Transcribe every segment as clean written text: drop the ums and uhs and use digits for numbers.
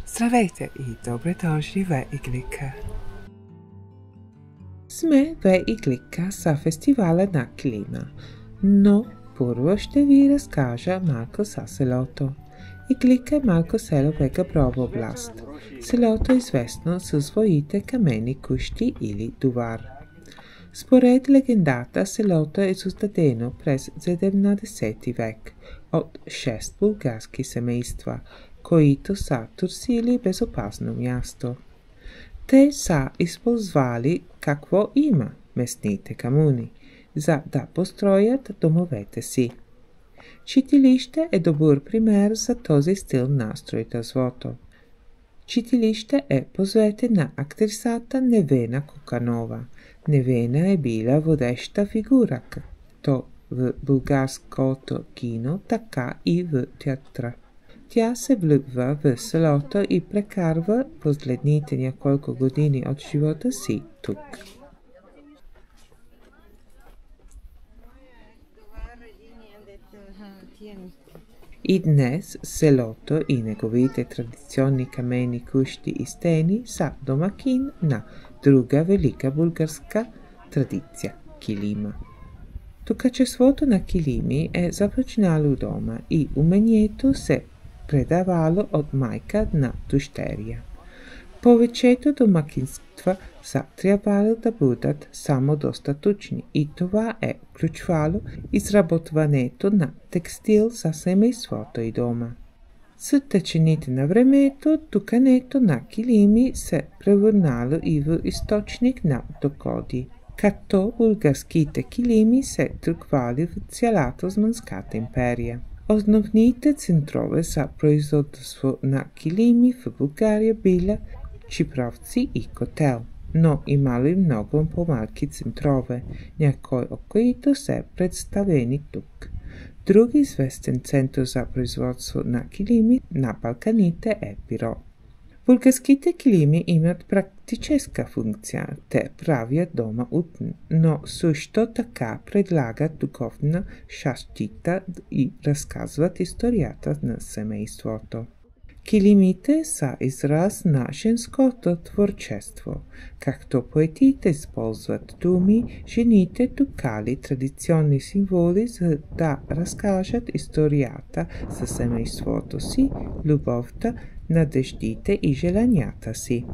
Здравейте и добре дошли в Иглика. Сме в Иглика за фестиваля на Килима, но първо ще ви разкажа малко за селото. Иглика е малко село в Габрово област. Селото е известно със своите камени кущи или дувар. Според легендата, селото е създадено през 17 век от 6 булгарски семейства, които са търсили безопасно място. Те са използвали какво има местните камуни, за да построят домовете си. Читилище е добър пример за този стил на строителството. Читилище е посветен на актрисата Невена Коканова. Невена е била водеща фигура, както в българското кино, така и в театъра. Тя се влюбва в селото и прекарва последните няколко години от живота си тук. И днес селото и неговите традиционни камени кущи и стени са домакин на друга велика българска традиция – килима. Качеството на килими е започнало дома и умението се предавало от майка на дъщеря. Повечето домакинства са трябвало да бъдат самодостатъчни и това е включвало изработването на текстил за семейството и дома. С течените на времето, тукането на килими се превърнало и в източник на доходи, като българските килими се търгували в цялата Османската империя. Основните центрове за производство на килими в България били Чипровци и Котел, но имало и много по-малки центрове, някои от които са представени тук. Друг известен център за производство на килими на Балканите е Пирот. Българските килими имат практическа функция. Те правят дома уютен, но също така предлагат духовна защита и разказват историята на семейството. Килимите са израз на женското творчество. Както поетите използват думи, жените тукали традиционни символи, за да разкажат историята за семейството си, любовта, надеждите и желанията си.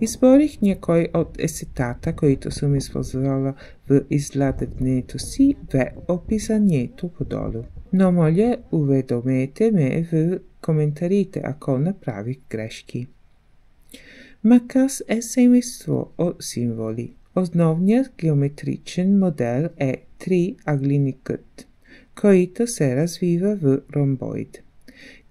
Изборих някой от есетата, които съм използвала в изследването си в описанието подолу. Но моля, уведомете ме в коментарите, ако направих грешки. Макас е семейство от символи. Основният геометричен модел е триъгълникът, който се развива в ромбоид.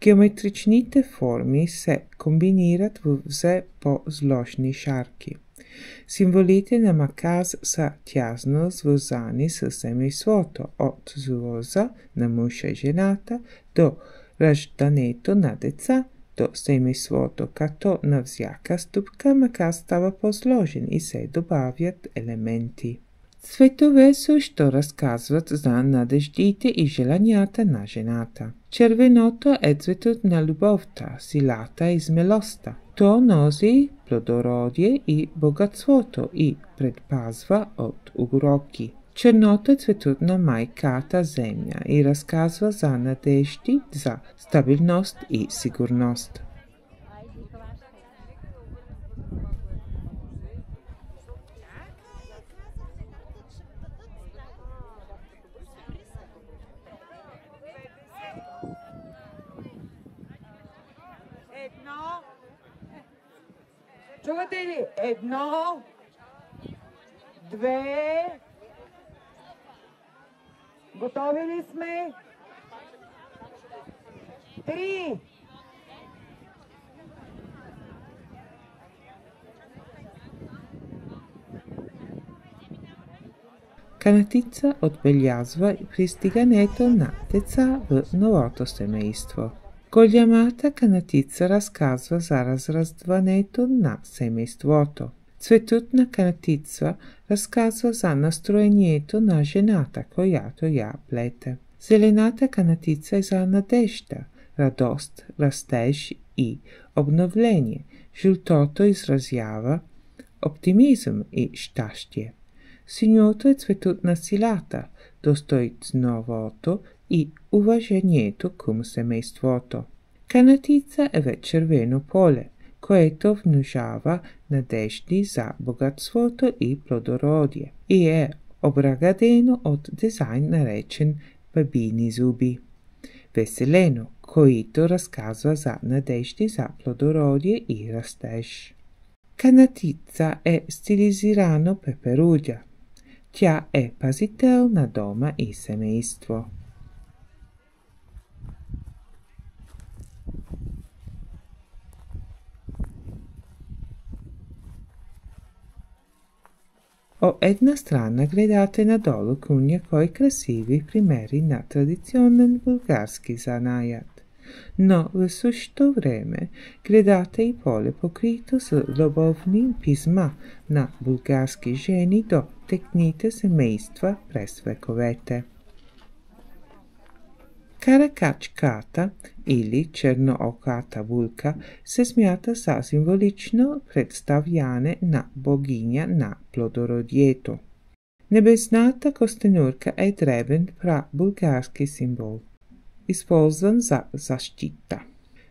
Геометричните форми се комбинират в все по-сложни шарки. Символите на Макас са тясно свързани с семейството, от залоза на мъжа и жената до раждането на деца до семейството, като на всяка стъпка Макас става по-сложен и се добавят елементи. Цветове също разказват за надеждите и желанията на жената. Червеното е цветът на любовта, силата и смелостта. То носи плодородие и богатството и предпазва от уроки. Черното е цветът на майката земя и разказва за надежди, за стабилност и сигурност. Чувате ли? 1, 2. Готови ли сме? 3. Канатица отбелязва пристигането на деца в новото семейство. Голямата канатица разказва за разрастването на семейството. Цветът на канатица разказва за настроението на жената, която я плете. Зелената канатица е за надежда, радост, растеж и обновление. Жълтото изразява оптимизъм и щастие. Синьото е цветът на силата, достойновото и уважението към семейството. Канатица е червено поле, което внушава надежди за богатството и плодородие и е обрагадено от дизайн наречен бабини зуби. Веселено, който разказва за надежди за плодородие и растеж. Канатица е стилизирано пеперудя. Тя е пазител на дома и семейство. От една страна гледате надолу към някои красиви примери на традиционен български занаят, но в същото време гледате и поле покрито с любовни писма на български жени до техните семейства през вековете. Каракачката или чернооката вулка се смята за символично представяне на богиня на плодородието. Небесната костенурка е древен прабулгарски символ, използван за защита.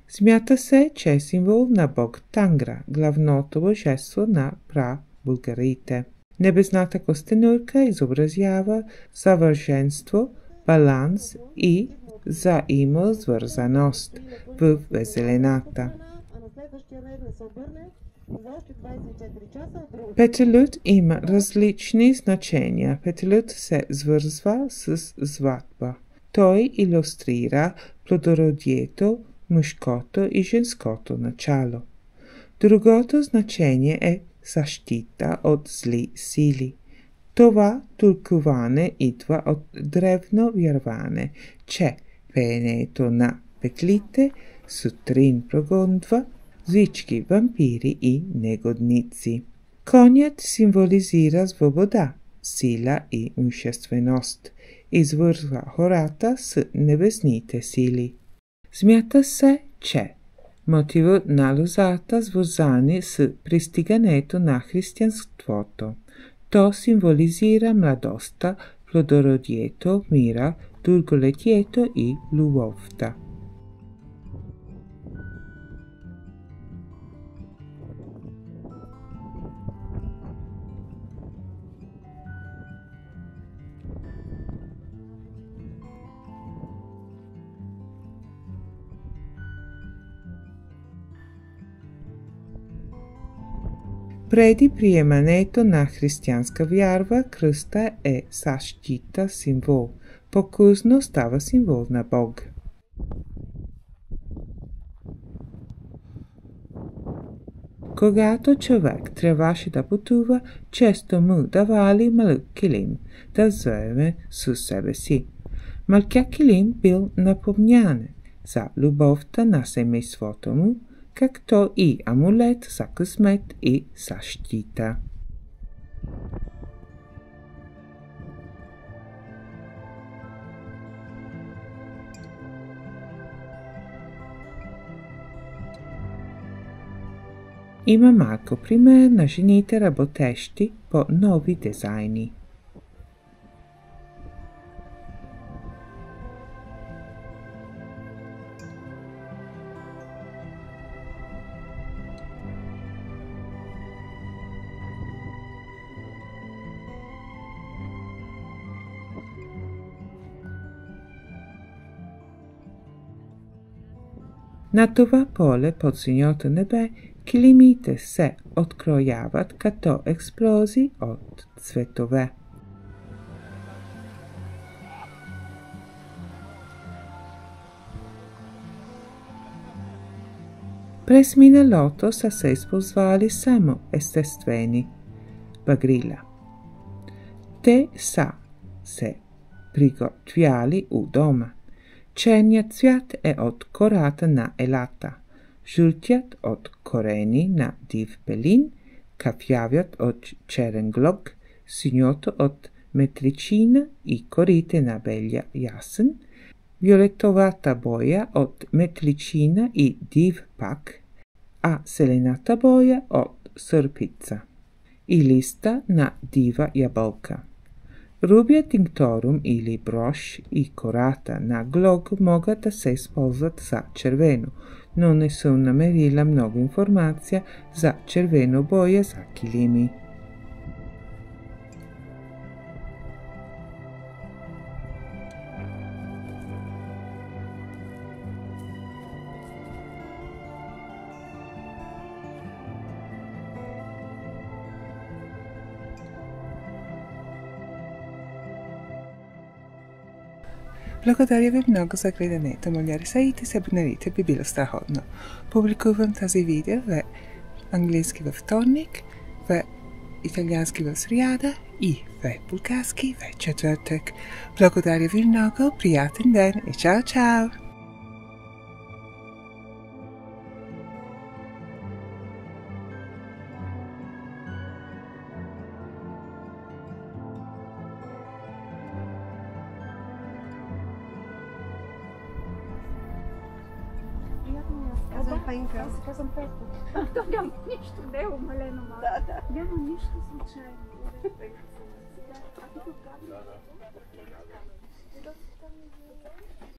Смята се, че е символ на бог Тангра, главното божество на прабулгарите. Небесната костенурка изобразява съвършенство, баланс и взаимосвързаност в веселената. Петелют има различни значения. Петелют се свързва с сватба. Той илюстрира плодородието, мъжкото и женското начало. Другото значение е защита от зли сили. Това тълкуване идва от древно вярване, че пеенето на петлите сутрин прогонва всички вампири и негодници. Конят символизира свобода, сила и мъжественост, извързва хората с небесните сили. Смята се, че мотивът на лозата свързани с пристигането на християнството. То символизира младостта, плодородието, мира, дълголетието и любовта. Преди приемането на християнска вярва, кръста е защита символ. По-късно става символ на Бог. Когато човек трябваше да пътува, често му давали малък килим да вземе със себе си. Малкият килим бил напомняне за любовта на семейството му, както и амулет за късмет и защита. Има малко пример на жените работещи по нови дизайни. На това поле под синьото небе килимите се открояват като експлозии от цветове. През миналото са се използвали само естествени багрила. Те са се приготвяли у дома. Черният цвят е от кората на елата, жълтият от корени на див пелин, кафявият от черен глог, синьото от метричина и корите на белия ясен, виолетовата боя от метричина и див пак, a selenata boja od srpica i lista na diva jabolka. Rubia tinctorum ili broš i korata na glog moga da se isползват za červenu, no ne su namerila mnogo informacija za červeno boje za kilimi. Благодаря ви много за гледането. Моля, решайте се, абонирайте, би било страхотно. Публикувам тази видео в английски във вторник, в италиански в сряда и в български в четвъртък. Благодаря ви много, приятен ден и чао, чао! Казвам Петко. То няма нищо, не е умалено малко. Няма нищо случайно. А тук